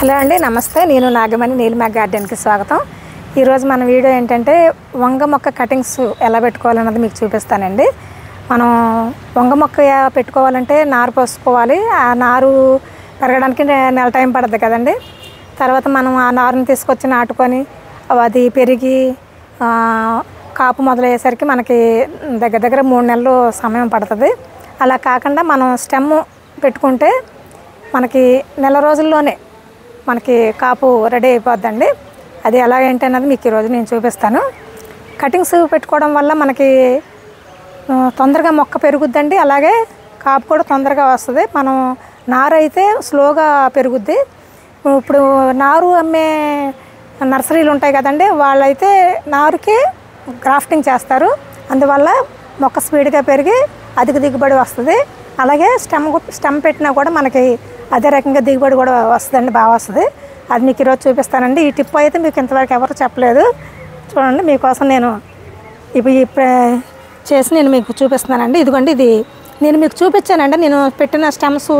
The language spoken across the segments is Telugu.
హలో అండి, నమస్తే. నేను నాగమణి నీలిమ గార్డెన్కి స్వాగతం. ఈరోజు మన వీడియో ఏంటంటే వంగ మొక్క కటింగ్స్ ఎలా పెట్టుకోవాలన్నది మీకు చూపిస్తానండి. మనం వంగ మొక్క పెట్టుకోవాలంటే నారు పోసుకోవాలి. ఆ నారు పెరగడానికి నెల టైం పడుతుంది కదండి. తర్వాత మనం ఆ నారుని తీసుకొచ్చి నాటుకొని అది పెరిగి కాపు మొదలయ్యేసరికి మనకి దగ్గర దగ్గర 3 నెలలు సమయం పడుతుంది. అలా కాకుండా మనం స్టెమ్ పెట్టుకుంటే మనకి నెల రోజుల్లోనే మనకి కాపు రెడీ అయిపోద్దండి. అది ఎలా ఏంటన్నది మీకు ఈరోజు నేను చూపిస్తాను. కటింగ్స్ పెట్టుకోవడం వల్ల మనకి తొందరగా మొక్క పెరుగుద్దండి. అలాగే కాపు కూడా తొందరగా వస్తుంది. మనం నారు అయితే స్లోగా పెరుగుద్ది. ఇప్పుడు నారు అమ్మే నర్సరీలు ఉంటాయి కదండి, వాళ్ళైతే నారుకి గ్రాఫ్టింగ్ చేస్తారు. అందువల్ల మొక్క స్పీడ్గా పెరిగి అధిక దిగుబడి వస్తుంది. అలాగే స్టెమ్ పెట్టినా కూడా మనకి అదే రకంగా దిగుబడి కూడా వస్తుందండి, బాగా వస్తుంది. అది మీకు ఈరోజు చూపిస్తానండి. ఈ టిప్ అయితే మీకు ఇంతవరకు ఎవరు చెప్పలేదు. చూడండి, మీకోసం నేను ఇవి చేసి నేను మీకు చూపిస్తున్నానండి. ఇదిగోండి, ఇది నేను మీకు చూపించానండి. నేను పెట్టిన స్టెమ్స్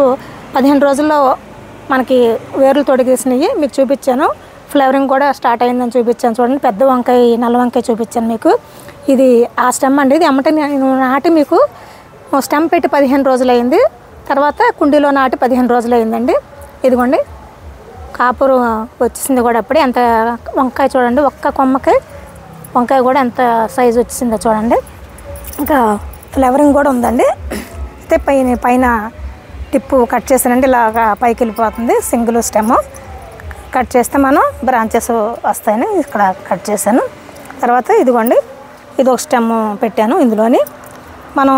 15 రోజుల్లో మనకి వేర్లు తొడిగేసినవి మీకు చూపించాను. ఫ్లవరింగ్ కూడా స్టార్ట్ అయిందని చూపించాను. చూడండి, పెద్ద వంకాయ, నల్ల వంకాయ చూపించాను మీకు. ఇది ఆ స్టెమ్ అండి. ఇది అమ్మటే నేను నాటి మీకు స్టెమ్ పెట్టి 15 రోజులు అయింది. తర్వాత కుండీలో నాటి 15 రోజులు అయిందండి. ఇదిగోండి, కాపురు వచ్చేసింది కూడా అప్పుడే. ఎంత వంకాయ చూడండి, ఒక్క కొమ్మకి వంకాయ కూడా ఎంత సైజు వచ్చేసిందో చూడండి. ఇంకా ఫ్లవరింగ్ కూడా ఉందండి. అయితే పైన టిప్పు కట్ చేసానండి. ఇలాగా పైకి వెళ్ళిపోతుంది. సింగిల్ స్టెమ్ కట్ చేస్తే మనం బ్రాంచెస్ వస్తాయని ఇక్కడ కట్ చేశాను. తర్వాత ఇదిగోండి, ఇది ఒక స్టెమ్ పెట్టాను. ఇందులోని మనం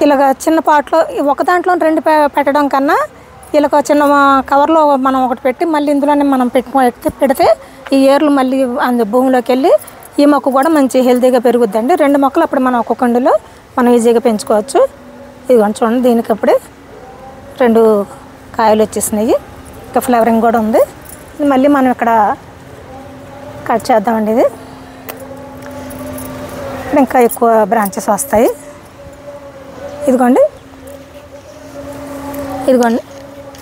ఇలాగ చిన్న పాట్లో ఒక దాంట్లో 2 పెట్టడం కన్నా ఇలాగ చిన్న కవర్లో మనం ఒకటి పెట్టి మళ్ళీ ఇందులోనే మనం పెడితే ఈ ఏర్లు మళ్ళీ భూమిలోకి వెళ్ళి ఈ మొక్క కూడా మంచి హెల్తీగా పెరుగుద్దండి. 2 మొక్కలు అప్పుడు మనం ఒక కుండీలో మనం ఈజీగా పెంచుకోవచ్చు. ఇదిగోండి చూడండి, దీనికి అప్పుడే 2 కాయలు వచ్చేసినాయి. ఇంకా ఫ్లవరింగ్ కూడా ఉంది. మళ్ళీ మనం ఇక్కడ కట్ చేద్దామండి. ఇది ఇంకా ఎక్కువ బ్రాంచెస్ వస్తాయి. ఇదిగోండి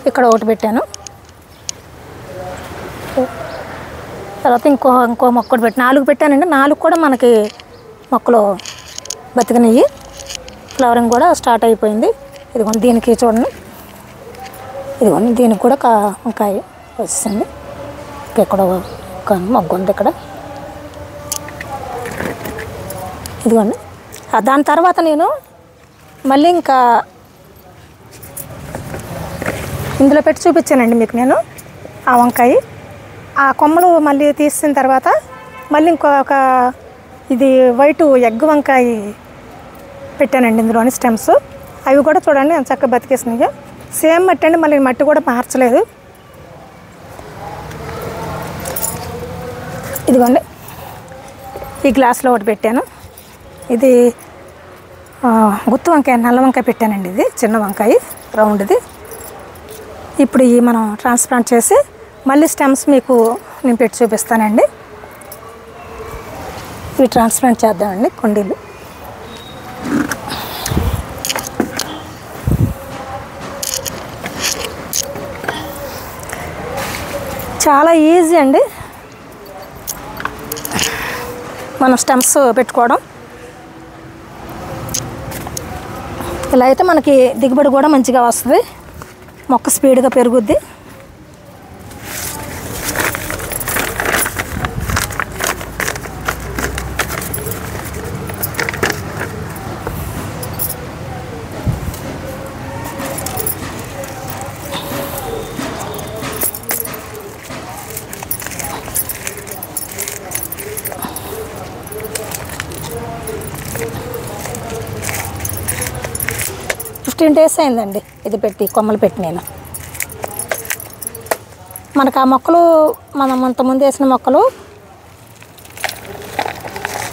ఇక్కడ ఒకటి పెట్టాను. తర్వాత ఇంకో మొక్కడు పెట్టి 4 పెట్టానండి. 4 కూడా మనకి మొక్కలు బతికినవి. ఫ్లవరింగ్ కూడా స్టార్ట్ అయిపోయింది. ఇదిగోండి, దీనికి చూడండి, ఇదిగోండి దీనికి కూడా వంకాయ వచ్చింది. ఇక్కడ ఒక మొగ్గు ఉంది ఇక్కడ. ఇదిగోండి, దాని తర్వాత నేను మళ్ళీ ఇంకా ఇందులో పెట్టి చూపించానండి మీకు నేను ఆ వంకాయ. ఆ కొమ్మలు మళ్ళీ తీసిన తర్వాత మళ్ళీ ఇంకొక ఇది వైట్ ఎగ్ వంకాయ పెట్టానండి ఇందులోని స్టెమ్స్. అవి కూడా చూడండి ఎంత చక్కగా బతికేసినాయి. సేమ్ మట్టి అండి, మళ్ళీ మట్టి కూడా మార్చలేదు. ఇదిగోండి, ఈ గ్లాస్లో ఒకటి పెట్టాను. ఇది గుత్తి వంకాయ, నల్ల వంకాయ పెట్టానండి. ఇది చిన్న వంకాయ, రౌండ్ది. ఇప్పుడు ఈ మనం ట్రాన్స్ప్లాంట్ చేసి మళ్ళీ స్టెమ్స్ మీకు నేను పెట్టి చూపిస్తానండి. ఇవి ట్రాన్స్ప్లాంట్ చేద్దామండి కుండీలు. చాలా ఈజీ అండి మనం స్టెమ్స్ పెట్టుకోవడం. ఇలా అయితే మనకి దిగుబడి కూడా మంచిగా వస్తుంది. మొక్క స్పీడ్గా పెరుగుద్ది. డేస్ అయిందండి ఇది పెట్టి, కొమ్మలు పెట్టి. నేను మనకు ఆ మొక్కలు మనం అంతకుముందు వేసిన మొక్కలు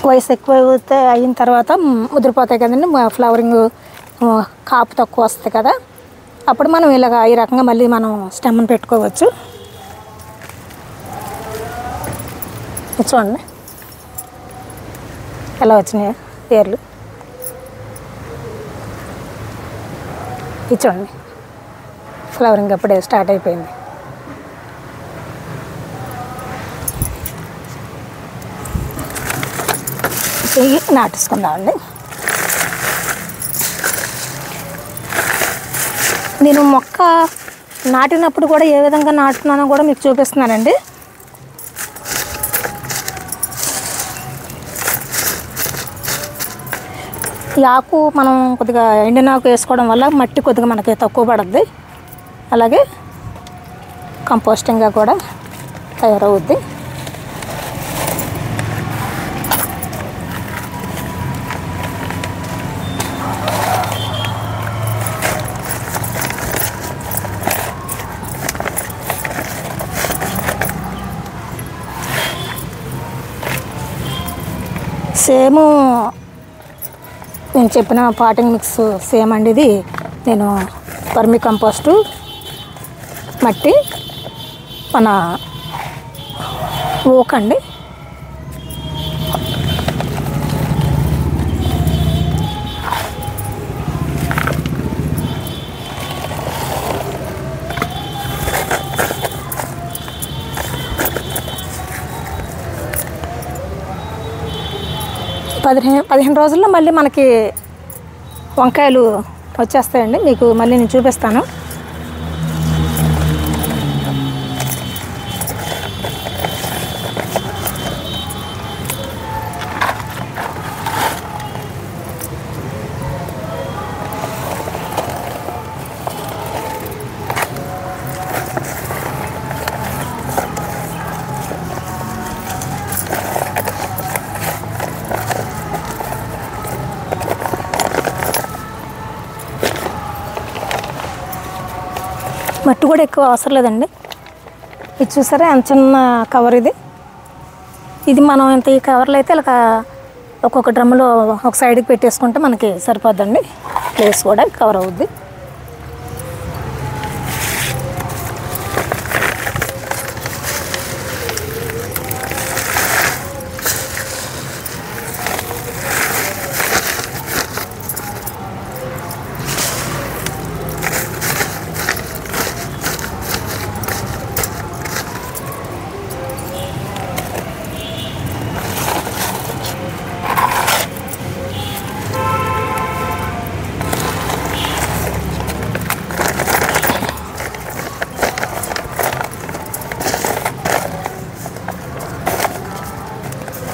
వయసు ఎక్కువ అయిన తర్వాత ముదిరిపోతాయి కదండి. ఫ్లవరింగ్ కాపు తక్కువ వస్తుంది కదా, అప్పుడు మనం ఇలాగ ఈ రకంగా మళ్ళీ మనం స్టెమ్ని పెట్టుకోవచ్చు. చూడండి ఎలా వచ్చినాయి ఏర్లు. ఇది చూడండి, ఫ్లవరింగ్ అప్పుడే స్టార్ట్ అయిపోయింది. ఇవి నాటేసుకుందామండి. నేను మొక్క నాటినప్పుడు కూడా ఏ విధంగా నాటుతున్నానో కూడా మీకు చూపిస్తున్నానండి. ఈ ఆకు మనం కొద్దిగా ఎండినాకు వేసుకోవడం వల్ల మట్టి కొద్దిగా మనకి తక్కువ పడుద్ది, అలాగే కంపోస్టింగ్గా కూడా తయారవుద్ది. సేమ్ నేను చెప్పిన పాటింగ్ మిక్స్ సేమ్ అండి. ఇది నేను వర్మి కంపోస్టు, మట్టి, మన ఓకండి. పదిహేను రోజుల్లో మళ్ళీ మనకి వంకాయలు వచ్చేస్తాయండి. మీకు మళ్ళీ నేను చూపిస్తాను. మట్టి కూడా ఎక్కువ అవసరం లేదండి. ఇది చూసారా ఎంత చిన్న కవర్ ఇది మనం ఇంత ఈ కవర్లో అయితే ఇలా ఒక్కొక్క డ్రమ్ములో ఒక సైడ్కి పెట్టేసుకుంటే మనకి సరిపోద్దండి. ప్లేస్ కూడా కవర్ అవుద్ది.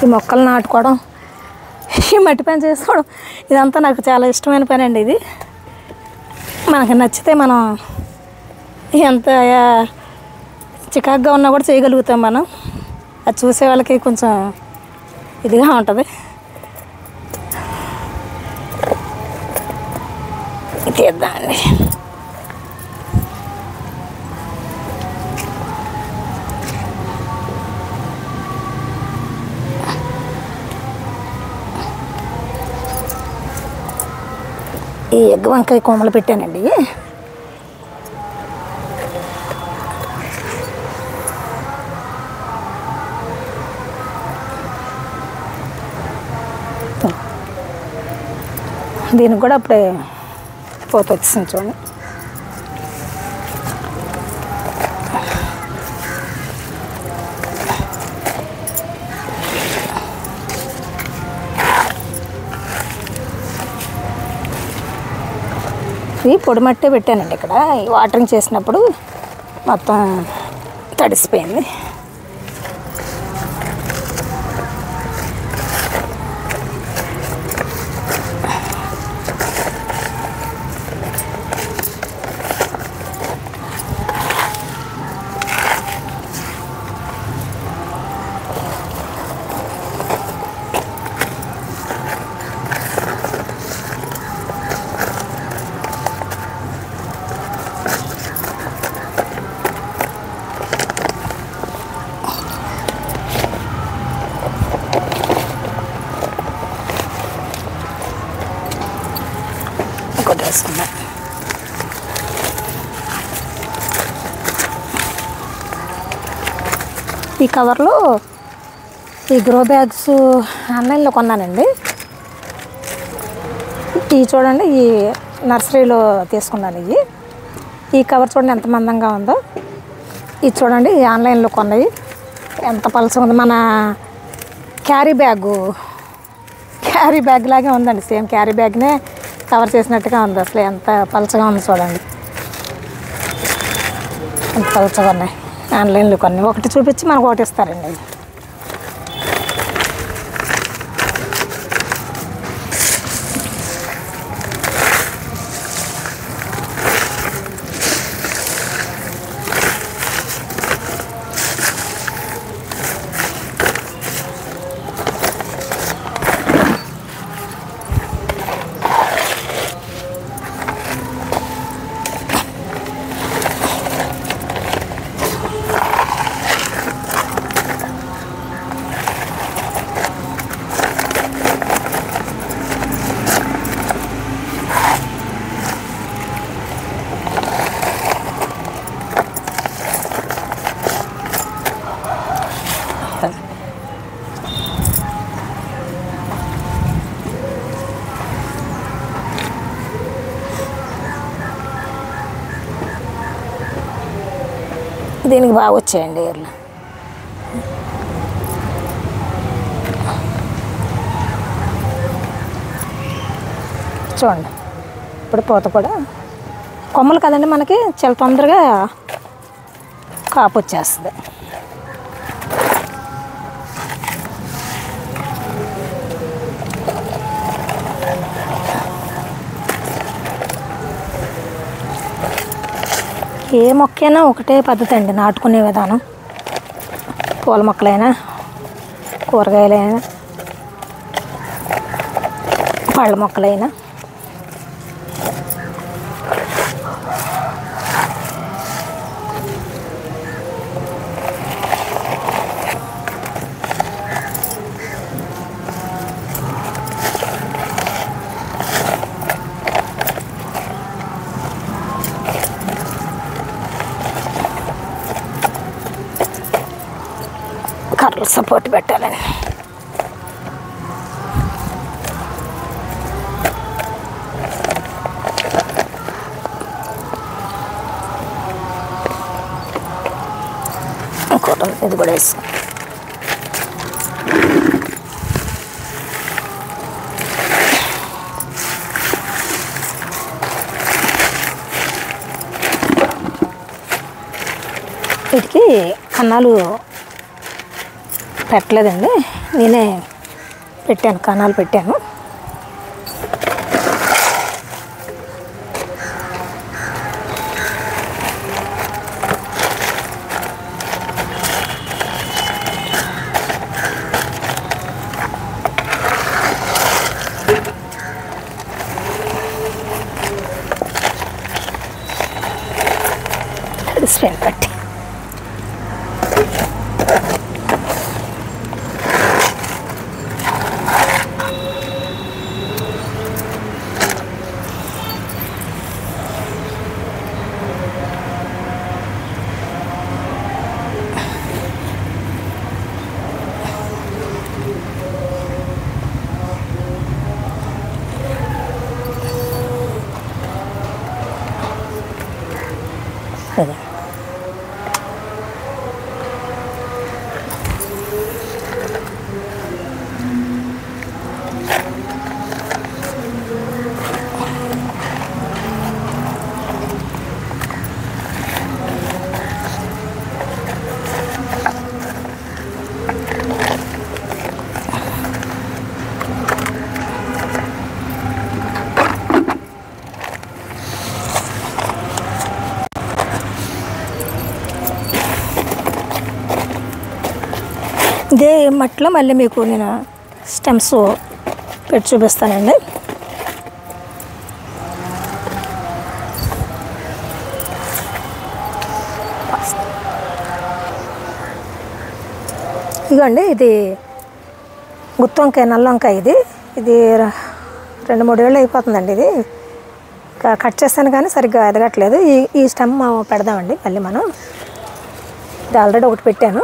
ఈ మొక్కలు నాటుకోవడం, ఈ మట్టి పని చేసుకోవడం ఇదంతా నాకు చాలా ఇష్టమైన పని అండి. ఇది మనకు నచ్చితే మనం ఎంత చికాకుగా ఉన్నా కూడా చేయగలుగుతాం. మనం అది చూసే వాళ్ళకి కొంచెం ఇదిగా ఉంటుంది. తీద్దామండి. ఈ ఎగ్ వంకాయ కొమ్మలు పెట్టానండి. దీనికి కూడా అప్పుడే పోత వచ్చింది చూడండి. పొడి మట్టే పెట్టానండి. ఇక్కడ వాటరింగ్ చేసినప్పుడు మొత్తం తడిసిపోయింది. కొట్టేసుకున్నాం. ఈ కవర్లో ఈ గ్రో బ్యాగ్స్ ఆన్లైన్లో కొన్నానండి. ఇవి చూడండి, ఈ నర్సరీలో తీసుకున్నాను. ఈ కవర్ చూడండి ఎంత మందంగా ఉందో. ఇది చూడండి, ఈ ఆన్లైన్లో కొన్నవి ఎంత పలసగా ఉంది. మన క్యారీ బ్యాగు క్యారీ బ్యాగ్ లాగే ఉందండి, సేమ్ క్యారీ బ్యాగ్నే కవర్ చేసినట్టుగా ఉంది. అసలు ఎంత పలచగా ఉంది చూడండి, ఎంత పలచగా ఉన్నాయి. ఆన్లైన్లో కొన్ని ఒకటి చూపించి మనకు ఒకటి ఇస్తారండి. దీనికి బాగా వచ్చాయండి ఎర్లు. చూడండి, ఇప్పుడు పూత కూడా కొమ్మలు కదండి, మనకి చాలా తొందరగా కాపు వచ్చేస్తుంది. ఏ మొక్కైనా ఒకటే పద్ధతి అండి నాటుకునే విధానం. పూల మొక్కలైనా, కూరగాయలైనా, పళ్ళ మొక్కలైనా. కర్రలు సపోర్ట్ పెట్టాలని. ఇంకోటి ఇది కూడా వేసి వీటికి కన్నాలు పెట్టలేదండి, నేనే పెట్టాను, కన్నాలు పెట్టాను. స్పెన్ పట్టి అదే. ఇదే మట్టిలో మళ్ళీ మీకు నేను స్టెమ్స్ పెట్టి చూపిస్తానండి. ఇదిగోండి, ఇది గుత్తి వంకాయ, నల్ల వంకాయ. ఇది 2-3 ఏళ్ళు అయిపోతుందండి. ఇది కట్ చేస్తాను కానీ సరిగ్గా ఎదగట్లేదు. ఈ స్టెమ్ పెడదామండి మళ్ళీ మనం. ఇది ఆల్రెడీ ఒకటి పెట్టాను.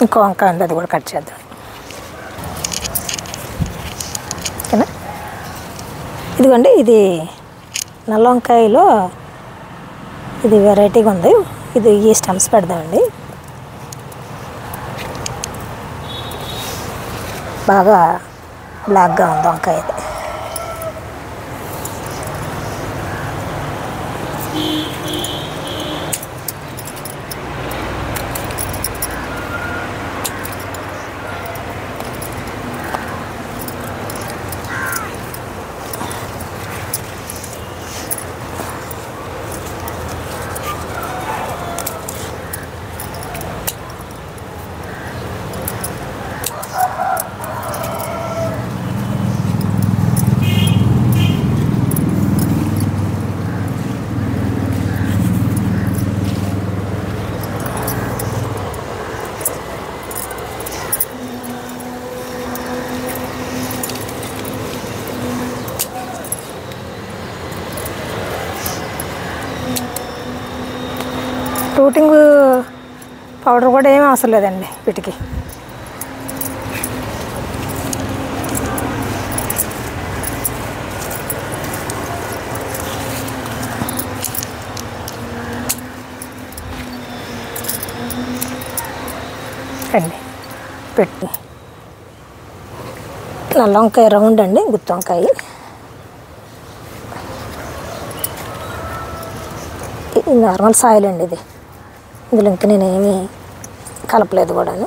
ఇంకో వంకాయ ఉంది, అది కూడా కట్ చేద్దాం. ఓకేనా? ఇదిగోండి, ఇది నల్ల వంకాయలో ఇది వెరైటీగా ఉంది. ఇది ఈ స్టెమ్స్ పెడదామండి. బాగా బ్లాక్గా ఉంది వంకాయ. ఫ్రూటింగ్ పౌడర్ కూడా ఏమీ అవసరం లేదండి వీటికి. రండి పెట్టి నల్ల వంకాయ రౌండ్ అండి, గుత్తి వంకాయ. ఇది నార్మల్ సాయిల్ అండి. ఇందులో ఇంకా నేనేమీ కలపలేదు కూడాను.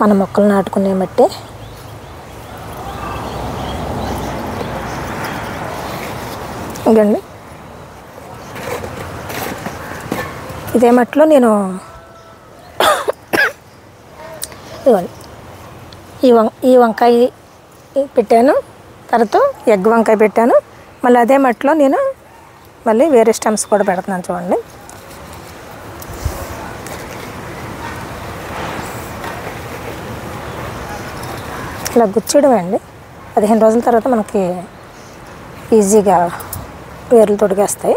మన మొక్కలు నాటుకునే మట్టి. ఇంకండి ఇదే మట్టిలో నేను ఈ వంకాయ పెట్టాను, తర్వాత ఎగ్ వంకాయ పెట్టాను. మళ్ళీ అదే మట్టిలో నేను మళ్ళీ వేరే స్టెమ్స్ కూడా పెడుతున్నాను. చూడండి, ఇలా గుచ్చడం అండి. 15 రోజుల తర్వాత మనకి ఈజీగా వేర్లు తొడిగేస్తాయి.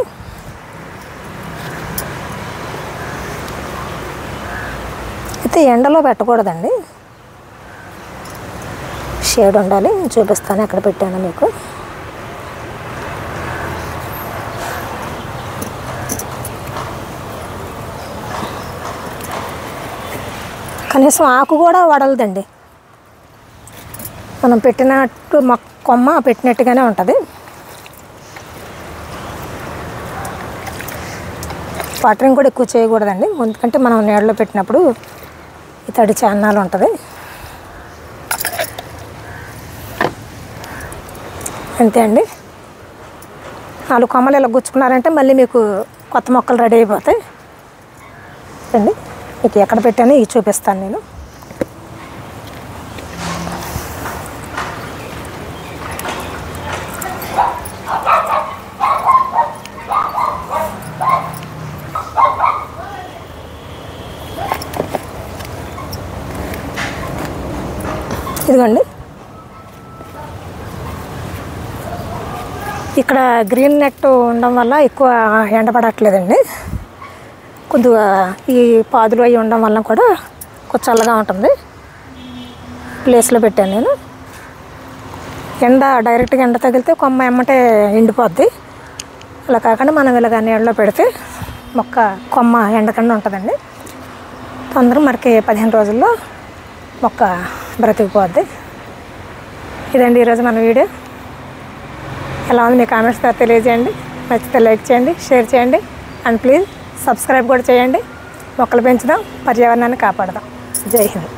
అయితే ఎండలో పెట్టకూడదండి, షేడ్ ఉండాలి. చూపిస్తాను ఎక్కడ పెట్టాను మీకు. కనీసం ఆకు కూడా వడలదండి. మనం పెట్టినట్టు కొమ్మ పెట్టినట్టుగానే ఉంటుంది. వాటరింగ్ కూడా ఎక్కువ చేయకూడదండి, ఎందుకంటే మనం నీడలో పెట్టినప్పుడు ఈ తడి చాన్నాలు ఉంటుంది. అంతే అండి. 4 కొమ్మలు ఇలా గుచ్చుకున్నారంటే మళ్ళీ మీకు కొత్త మొక్కలు రెడీ అయిపోతాయి అండి. మీకు ఎక్కడ పెట్టానో ఇవి చూపిస్తాను నేను. ఇదిగోండి, ఇక్కడ గ్రీన్ నెట్ ఉండడం వల్ల ఎక్కువ ఎండపడట్లేదండి. కొద్దిగా ఈ పాదులు అవి ఉండడం వల్ల కూడా కొంచెం చల్లగా ఉంటుంది. ప్లేస్లో పెట్టాను నేను. డైరెక్ట్గా ఎండ తగిలితే కొమ్మ ఎమ్మటే ఎండిపోద్ది. అలా కాకుండా మనం ఇలాగ నీడలో పెడితే కొమ్మ ఎండకుండా ఉంటుందండి. తొందరగా మనకి 15 రోజుల్లో మొక్క బ్రతికిపోద్ది. ఇదండి ఈరోజు మన వీడియో. ఎలా ఉంది మీ కామెంట్స్ తెలియజేయండి. నచ్చితే లైక్ చేయండి, షేర్ చేయండి, అండ్ ప్లీజ్ సబ్స్క్రైబ్ కూడా చేయండి. మొక్కలు పెంచుదాం, పర్యావరణాన్ని కాపాడదాం. జై హింద్.